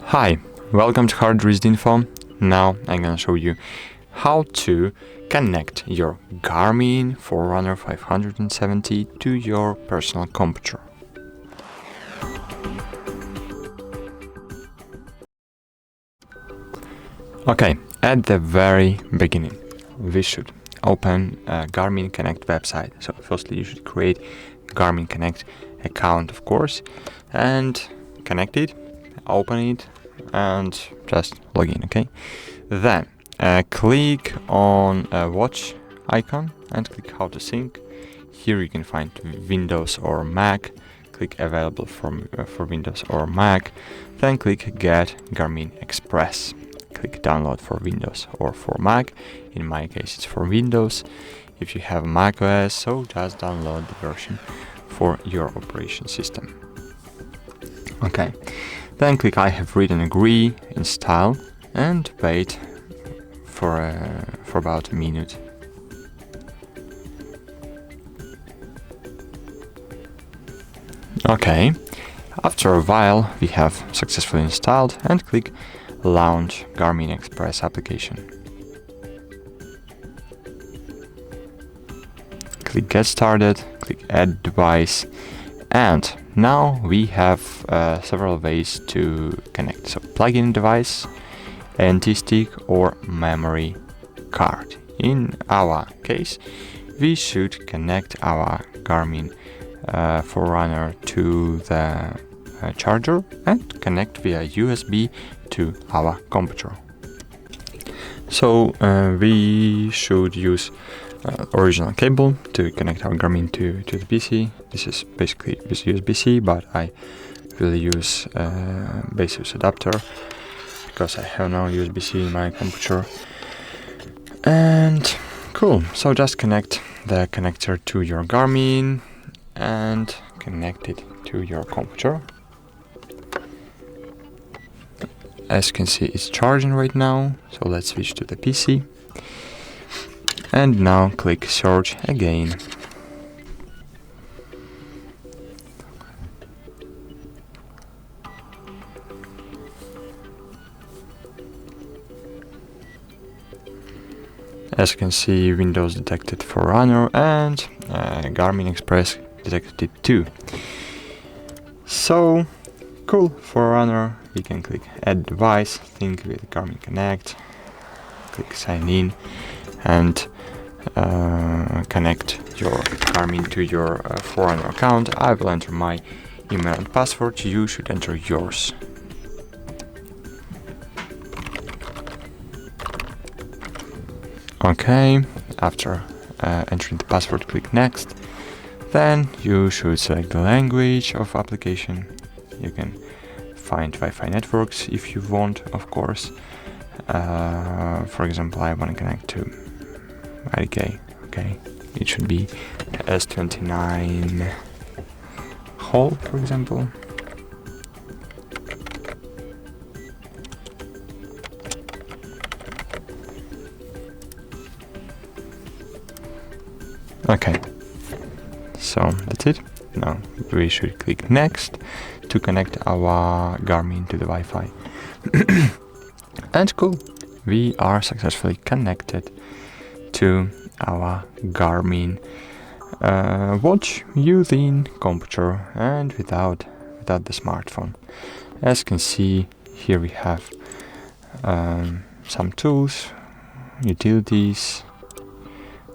Hi, welcome to HardReset.Info. Now I'm gonna show you how to connect your GARMIN Forerunner 570 to your personal computer. Okay, at the very beginning, we should open a GARMIN Connect website. So firstly, you should create GARMIN Connect account, of course, and connect it, open it, and just log in. Okay, then click on a watch icon and click how to sync. Here you can find Windows or Mac. Click available for Windows or Mac, then click get GARMIN Express. Click download for Windows or for Mac. In my case it's for Windows. If you have Mac OS, so just download the version for your operation system. Okay, then click I have read and agree, install, and wait for about a minute. Okay, after a while we have successfully installed, and click launch GARMIN Express application. Click get started, click add device, and now we have several ways to connect. So plug in device, NT-stick or memory card. In our case, we should connect our GARMIN Forerunner to the charger and connect via USB to our computer. So we should use original cable to connect our GARMIN to the PC. This is basically with USB-C, but I will use base adapter because I have no USB-C in my computer. And cool, so just connect the connector to your GARMIN and connect it to your computer. As you can see, it's charging right now, so let's switch to the PC. And now click search again. As you can see, Windows detected Forerunner and GARMIN Express detected it too. So cool, Forerunner, we can click add device, link with GARMIN Connect, click sign in, and connect your GARMIN to your Forerunner account. I will enter my email and password. You should enter yours. Okay, after entering the password, click next. Then you should select the language of application. You can find Wi-Fi networks if you want, of course. For example, I want to connect to IDK. Okay, it should be S29 hall, for example. Okay, so that's it. Now we should click next to connect our GARMIN to the Wi-Fi. And cool, we are successfully connected to our GARMIN watch using computer and without the smartphone. As you can see, here we have some tools, utilities.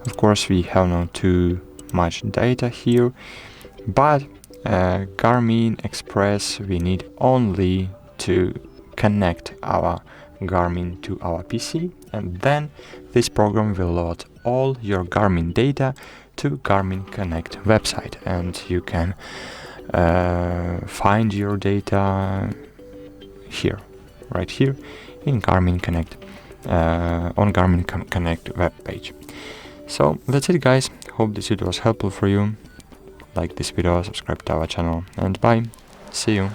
Of course, we have not too much data here, but GARMIN Express we need only to connect our GARMIN to our PC, and then this program will load all your GARMIN data to GARMIN Connect website, and you can find your data here, right here in GARMIN Connect, on GARMIN Connect web page. So that's it, guys. Hope this video was helpful for you. Like this video, subscribe to our channel, and bye. See you.